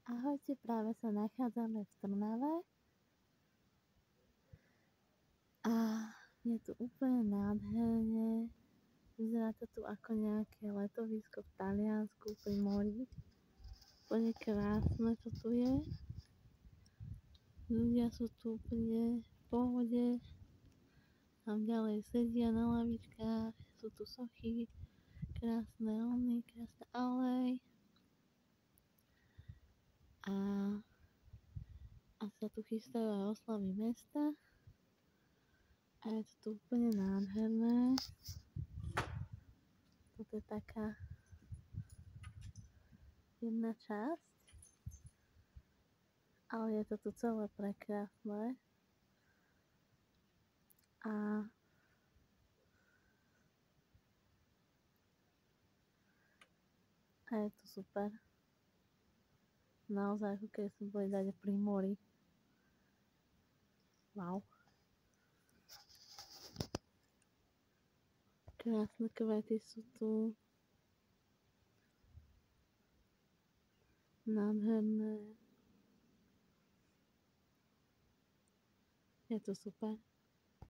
Ahojte, práve sa nachádzame v Trnave a je tu úplne nádherne. Vyzerá to tu ako nejaké letovisko v Taliansku pri mori. Úplne krásne to tu je. Ľudia sú tu úplne v pohode. Tam ďalej sedia na lavičkách, sú tu sochy, krásne alej. A sa tu chystajú aj oslavy mesta. A je to tu úplne nádherné. Toto je taká jedna časť. Ale je to tu celé prekrásne. A je to super. Naozaj, ako keď sme boli dať pri mori. Wow. Krásne kvety sú tu. Nádherné. Je to super.